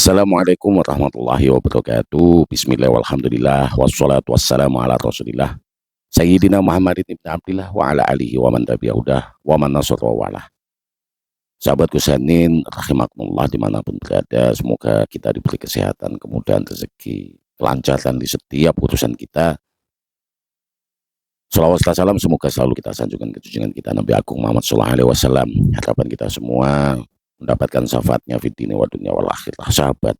Assalamualaikum warahmatullahi wabarakatuh. Bismillah walhamdulillah wassalatu wassalamu ala rasulillah Sayyidina Muhammad ibn Abdillah wa ala alihi wa man tabi'ahudah wa man nasara wa wala. Sahabatku Sanin rahimakumullah dimanapun berada, semoga kita diberi kesehatan, kemudahan rezeki, kelancaran di setiap urusan kita. Salawat serta salam semoga selalu kita sanjungkan ke junjungan kita Nabi Agung Muhammad sallallahu alaihi wasallam. Harapan kita semua mendapatkan syafaatnya fid dini wa dunya wal akhirah. Sahabat,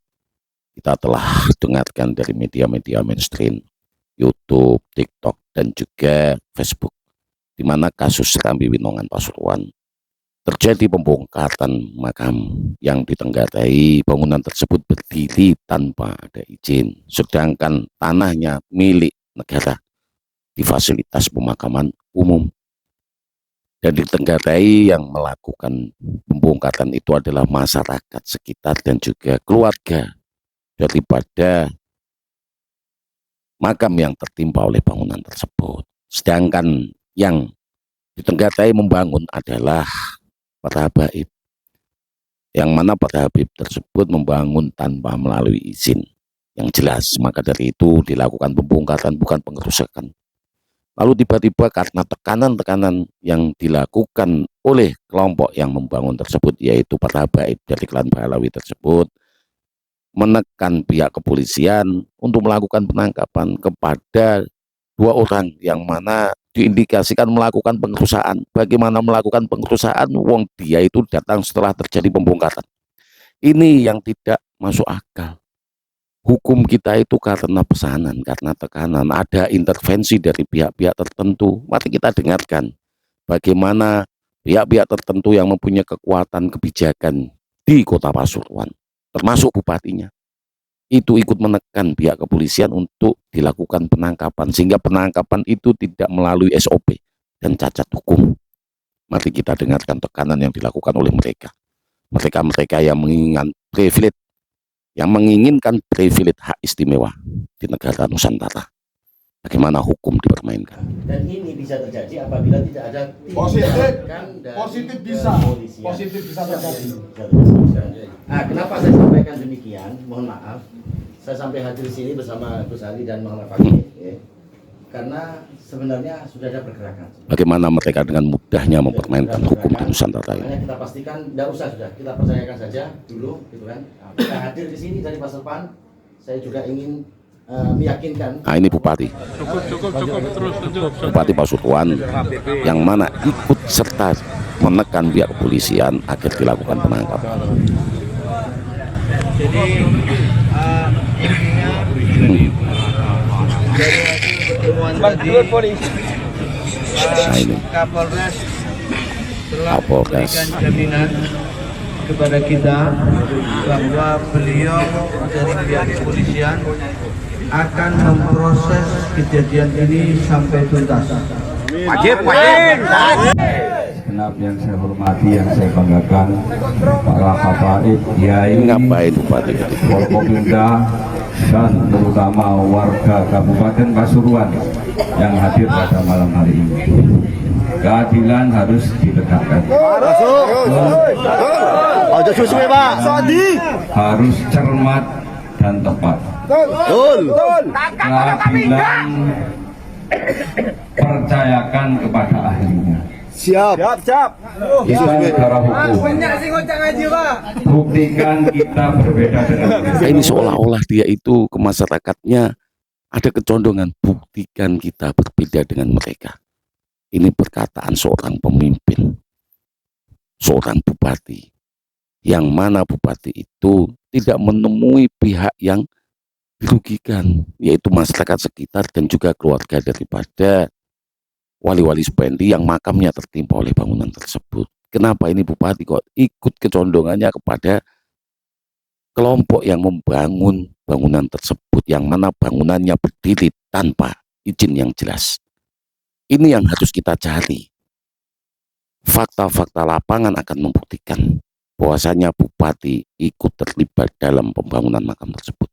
kita telah dengarkan dari media-media mainstream, YouTube, TikTok, dan juga Facebook, di mana kasus Serambi Winongan Pasuruan terjadi pembongkaran makam yang ditenggarai bangunan tersebut berdiri tanpa ada izin, sedangkan tanahnya milik negara di fasilitas pemakaman umum. Dan ditenggarai yang melakukan pembongkaran itu adalah masyarakat sekitar dan juga keluarga daripada makam yang tertimpa oleh bangunan tersebut. Sedangkan yang ditenggarai membangun adalah para habaib, yang mana para habib tersebut membangun tanpa melalui izin yang jelas. Maka dari itu dilakukan pembongkaran, bukan pengerusakan. Lalu tiba-tiba karena tekanan-tekanan yang dilakukan oleh kelompok yang membangun tersebut, yaitu para habaib dari klan Pahlawi tersebut, menekan pihak kepolisian untuk melakukan penangkapan kepada dua orang yang mana diindikasikan melakukan pengerusakan. Bagaimana melakukan pengerusakan? Wong dia itu datang setelah terjadi pembongkaran. Ini yang tidak masuk akal. Hukum kita itu karena pesanan, karena tekanan, ada intervensi dari pihak-pihak tertentu. Mari kita dengarkan bagaimana pihak-pihak tertentu yang mempunyai kekuatan kebijakan di Kota Pasuruan, termasuk bupatinya, itu ikut menekan pihak kepolisian untuk dilakukan penangkapan, sehingga penangkapan itu tidak melalui SOP dan cacat hukum. Mari kita dengarkan tekanan yang dilakukan oleh mereka. Mereka yang menginginkan privilege hak istimewa di negara Nusantara. Bagaimana hukum dipermainkan. Dan ini bisa terjadi apabila tidak ada positif bisa terjadi. Nah, kenapa saya sampaikan demikian? Mohon maaf, saya sampai hadir di sini bersama Gus Ali dan Muhammad Fakih, ya. Karena sebenarnya sudah ada pergerakan. Bagaimana mereka dengan mudahnya mempermainkan hukum di Nusantara ini? Makanya kita pastikan, tidak usah sudah, kita percayakan saja dulu, gitu kan. Kita hadir di sini dari Pasuruan, saya juga ingin meyakinkan. Nah, ini Bupati. Bupati Pasuruan yang mana ikut serta menekan pihak kepolisian agar dilakukan penangkapan. Jadi intinya dari hasil pertemuan tadi, Kapolres telah memberikan jaminan kepada kita bahwa beliau dari pihak kepolisian akan memproses kejadian ini sampai tuntas. Wajib. Segenap yang saya hormati, yang saya banggakan, para habaib, kiai, Ngapain Bupati? Forkopimda, dan terutama warga Kabupaten Pasuruan yang hadir pada malam hari ini. Keadilan harus ditegakkan. Harus cermat dan tepat. Keadilan percayakan kepada ahlinya. Siap. Kita negara hukum. Buktikan kita berbeda dengan mereka. Ini seolah-olah dia itu ke masyarakatnya ada kecondongan. Buktikan kita berbeda dengan mereka. Ini perkataan seorang pemimpin, seorang bupati, yang mana bupati itu tidak menemui pihak yang dirugikan, yaitu masyarakat sekitar dan juga keluarga daripada wali-wali Supendi yang makamnya tertimpa oleh bangunan tersebut. Kenapa ini bupati kok ikut kecondongannya kepada kelompok yang membangun bangunan tersebut, yang mana bangunannya berdiri tanpa izin yang jelas? Ini yang harus kita cari. Fakta-fakta lapangan akan membuktikan bahwasanya bupati ikut terlibat dalam pembangunan makam tersebut.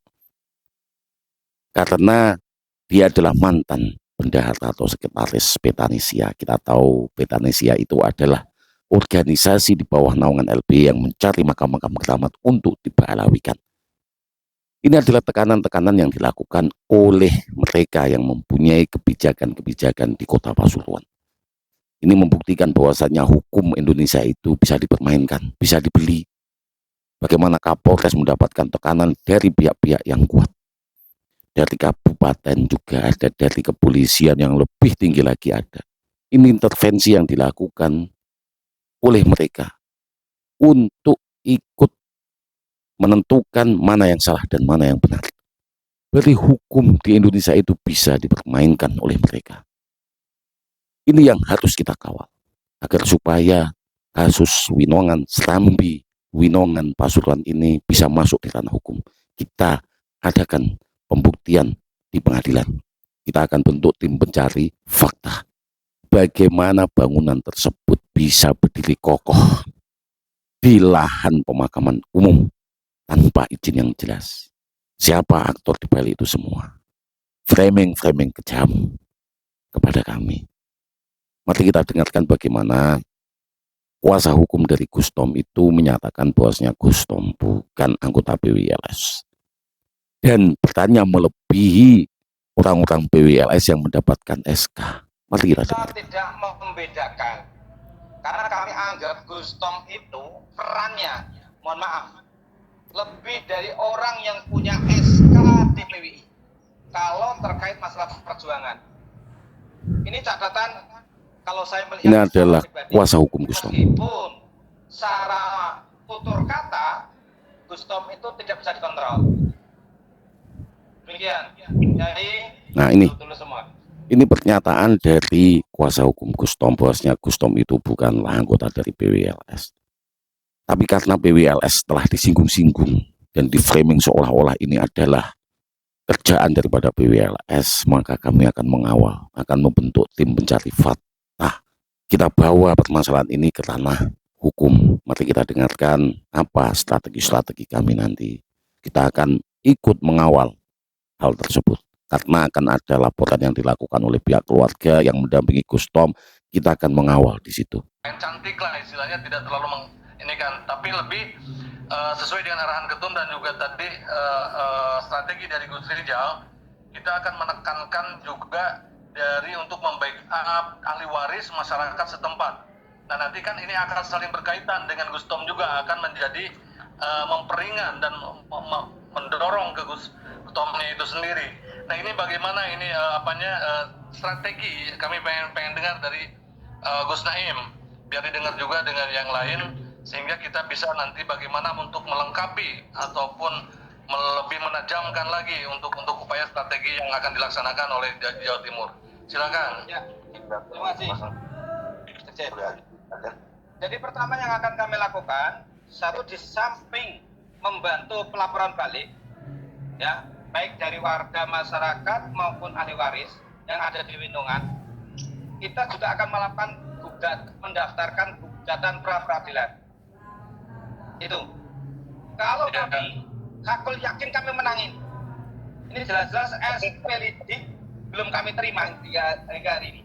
Karena dia adalah mantan bendahara atau sekretaris Betanesia. Kita tahu Betanesia itu adalah organisasi di bawah naungan LB yang mencari makam-makam keramat untuk dipahlawikan. Ini adalah tekanan-tekanan yang dilakukan oleh mereka yang mempunyai kebijakan-kebijakan di Kota Pasuruan. Ini membuktikan bahwasannya hukum Indonesia itu bisa dipermainkan, bisa dibeli. Bagaimana Kapolres mendapatkan tekanan dari pihak-pihak yang kuat. Dari kabupaten juga ada, dari kepolisian yang lebih tinggi lagi ada. Ini intervensi yang dilakukan oleh mereka untuk ikut menentukan mana yang salah dan mana yang benar. Berarti hukum di Indonesia itu bisa dipermainkan oleh mereka. Ini yang harus kita kawal, agar supaya kasus Winongan, Serambi, Winongan, Pasuruan ini bisa masuk di ranah hukum. Kita adakan pembuktian di pengadilan. Kita akan bentuk tim pencari fakta. Bagaimana bangunan tersebut bisa berdiri kokoh di lahan pemakaman umum tanpa izin yang jelas. Siapa aktor di balik itu semua? Framing-framing kejam kepada kami. Mari kita dengarkan bagaimana kuasa hukum dari Gustom itu menyatakan bahwasanya Gustom bukan anggota PWLS. Dan bertanya melebihi orang-orang PWLS yang mendapatkan SK. Mari kita dengar. Kita tidak membedakan. Karena kami anggap Gustom itu perannya, mohon maaf, lebih dari orang yang punya SK di PWI kalau terkait masalah perjuangan. Ini catatan, kalau saya melihat Ini adalah pribadi, kuasa hukum Gustom. meskipun secara tutur kata Gustom itu tidak bisa dikontrol. Demikian. Jadi Nah, ini semua. Ini pernyataan dari kuasa hukum Gustom, bahwasanya Gustom itu bukanlah anggota dari PWLS. Tapi karena PWLS telah disinggung-singgung dan di-framing seolah-olah ini adalah kerjaan daripada PWLS, maka kami akan mengawal, akan membentuk tim pencari fakta. Kita bawa permasalahan ini ke ranah hukum. Mari kita dengarkan apa strategi-strategi kami nanti. Kita akan ikut mengawal hal tersebut. Karena akan ada laporan yang dilakukan oleh pihak keluarga yang mendampingi Gustom, kita akan mengawal di situ. Yang cantik lah istilahnya, tidak terlalu ini kan, tapi lebih sesuai dengan arahan Ketum dan juga tadi strategi dari Gus Rijal, kita akan menekankan juga dari untuk membackup ahli waris masyarakat setempat. Nah nanti kan ini akan saling berkaitan dengan Gustom juga, akan menjadi memperingan dan mendorong ke Gustomnya itu sendiri. Nah ini bagaimana ini strategi kami pengen dengar dari Gus Naim, biar didengar juga dengan yang lain, sehingga kita bisa nanti bagaimana untuk melengkapi ataupun lebih menajamkan lagi untuk upaya strategi yang akan dilaksanakan oleh Jawa Timur. Silakan. Ya, terima kasih. Jadi pertama yang akan kami lakukan, satu, di samping membantu pelaporan balik, ya, baik dari warga masyarakat maupun ahli waris yang ada di Winongan, kita juga akan melakukan mendaftarkan gugatan pra peradilan. Itu. Kalau kami hakul yakin kami menangin. Ini jelas-jelas SP lidik belum kami terima hingga hari ini.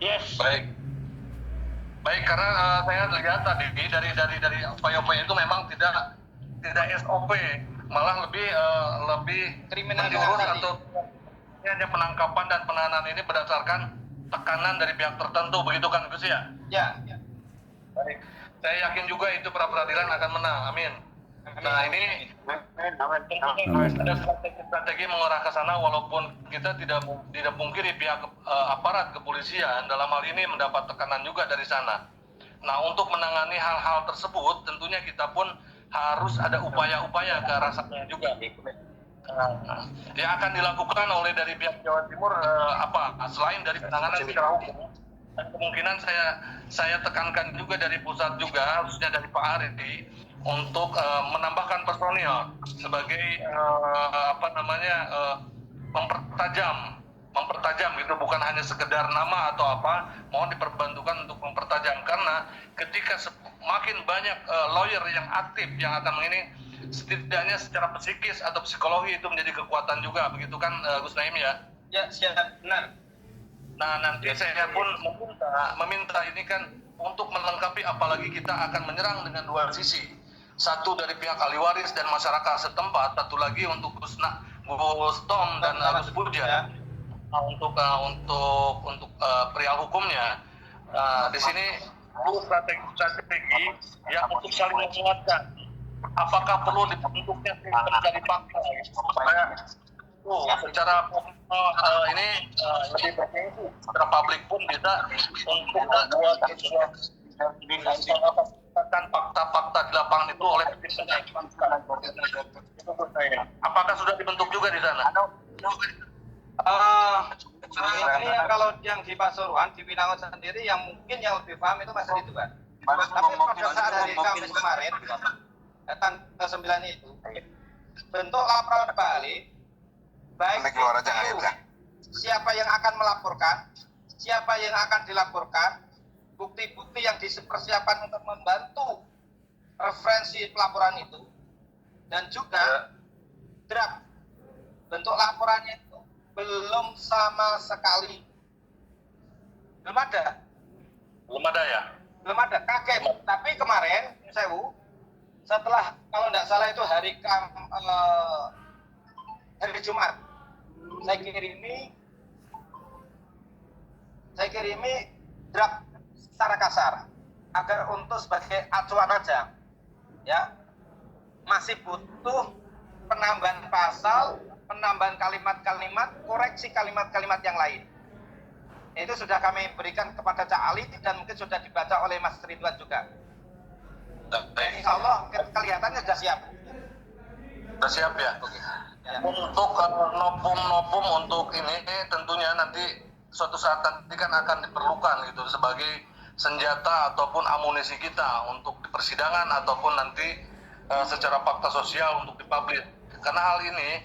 Yes. Baik, karena saya lihat tadi dari upaya-upaya itu memang tidak SOP, malah lebih menjurus atau hanya penangkapan dan penahanan ini berdasarkan tekanan dari pihak tertentu, begitu kan Gus ya? Ya. Baik. Saya yakin juga itu pra peradilan akan menang. Amin. Nah ini ada strategi mengarah ke sana, walaupun kita tidak pungkiri pihak aparat kepolisian dalam hal ini mendapat tekanan juga dari sana. Nah untuk menangani hal-hal tersebut tentunya kita pun harus ada upaya-upaya ke arah sana juga. Yang akan dilakukan oleh dari pihak Jawa Timur selain dari penanganan secara hukum, dan kemungkinan saya tekankan juga dari pusat juga, khususnya dari Pak Aridi, untuk menambahkan personil sebagai mempertajam gitu, bukan hanya sekedar nama atau apa, mohon diperbantukan untuk mempertajam, karena ketika semakin banyak lawyer yang aktif yang akan ini, setidaknya secara psikis atau psikologi itu menjadi kekuatan juga, begitu kan Gus Naim ya? Ya, siap, benar. Nah nanti saya pun meminta ini kan untuk melengkapi, apalagi kita akan menyerang dengan dua sisi. satu dari pihak ahli waris dan masyarakat setempat, satu lagi untuk Gus Tom dan Gus Puja untuk perihal hukumnya. Di sini perlu strategi yang untuk saling menguatkan. Apakah perlu dibentuknya tim pencari fakta supaya secara ini lebih berfungsi, secara publik pun bisa untuk membuat fakta-fakta di lapangan itu oleh tim pencari fakta. Apakah sudah dibentuk juga di sana? Ini yang kalau yang di Pasuruan, di Winangun sendiri, yang mungkin yang lebih paham itu Mas Ridwan. Tapi pada saat hari Kamis kemarin, tanggal 9 itu, bentuk laporan balik, baik itu siapa yang akan melaporkan, siapa yang akan dilaporkan, bukti-bukti yang dipersiapkan untuk membantu referensi pelaporan itu, dan juga draft bentuk laporannya itu belum sama sekali. Belum ada ya? Belum ada, kaget. Tapi kemarin, Sewu, setelah, kalau tidak salah itu hari Jumat, saya kirimi draft secara kasar agar untuk sebagai acuan aja, ya. Masih butuh penambahan pasal, penambahan kalimat-kalimat, koreksi kalimat-kalimat yang lain. Itu sudah kami berikan kepada Cak Ali dan mungkin sudah dibaca oleh Mas Ridwan juga. Insya Allah kelihatannya sudah siap. Sudah siap ya? Untuk novum untuk ini tentunya nanti suatu saat nanti kan akan diperlukan gitu sebagai senjata ataupun amunisi kita untuk di persidangan ataupun nanti secara fakta sosial untuk dipublish. Karena hal ini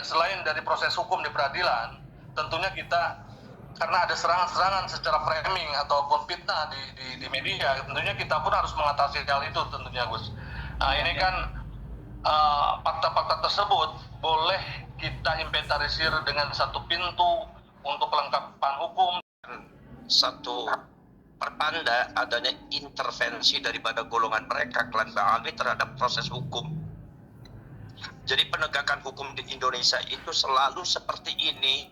selain dari proses hukum di peradilan, tentunya kita karena ada serangan-serangan secara framing ataupun fitnah di media, tentunya kita pun harus mengatasi hal itu tentunya, Gus. Nah, ini kan fakta-fakta tersebut boleh kita inventarisir dengan satu pintu untuk kelengkapan hukum. Satu pertanda adanya intervensi daripada golongan mereka, klan Ba'alwi, terhadap proses hukum. Jadi penegakan hukum di Indonesia itu selalu seperti ini,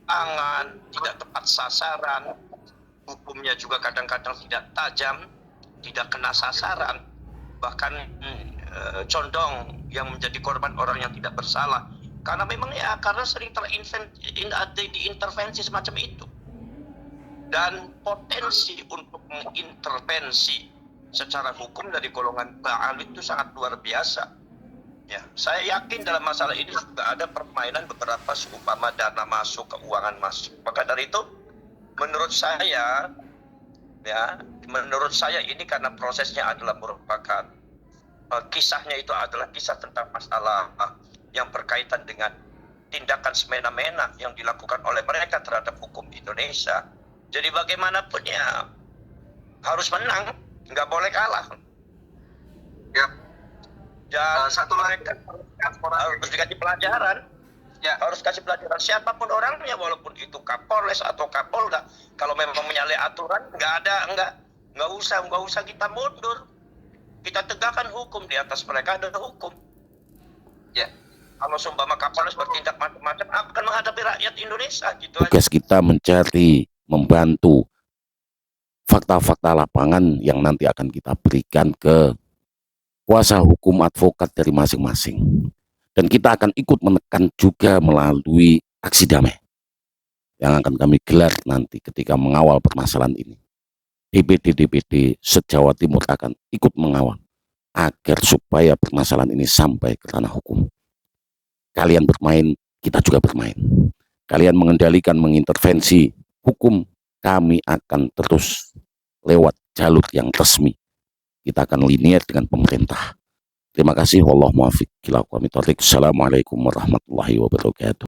tangan, tidak tepat sasaran, hukumnya juga kadang-kadang tidak tajam, tidak kena sasaran, bahkan condong yang menjadi korban orang yang tidak bersalah. Karena memang ya, karena sering diintervensi semacam itu. Dan potensi untuk mengintervensi secara hukum dari golongan Ba'alwi itu sangat luar biasa. Ya, saya yakin dalam masalah ini juga ada permainan beberapa seumpama dana masuk, keuangan masuk. Maka dari itu, menurut saya ini karena prosesnya adalah merupakan kisahnya itu adalah kisah tentang masalah yang berkaitan dengan tindakan semena-mena yang dilakukan oleh mereka terhadap hukum Indonesia. Jadi bagaimanapun ya harus menang, nggak boleh kalah. Ya. Dan satu mereka harus dikasih pelajaran. Ya, harus kasih pelajaran siapapun orangnya, walaupun itu Kapolres atau Kapolda. Kalau memang menyalahi aturan, nggak usah kita mundur. Kita tegakkan hukum, di atas mereka ada hukum. Ya, kalau seumpama Kapolres bertindak macam-macam akan menghadapi rakyat Indonesia gitu. Tugas kita mencari, membantu fakta-fakta lapangan yang nanti akan kita berikan ke kuasa hukum advokat dari masing-masing. Dan kita akan ikut menekan juga melalui aksi damai yang akan kami gelar nanti ketika mengawal permasalahan ini. DPD se-Jawa Timur akan ikut mengawal agar supaya permasalahan ini sampai ke ranah hukum. Kalian bermain, kita juga bermain. Kalian mengendalikan, mengintervensi hukum, kami akan terus lewat jalur yang resmi. Kita akan linear dengan pemerintah. Terima kasih. Wallahu muwaffiq. Assalamualaikum warahmatullahi wabarakatuh.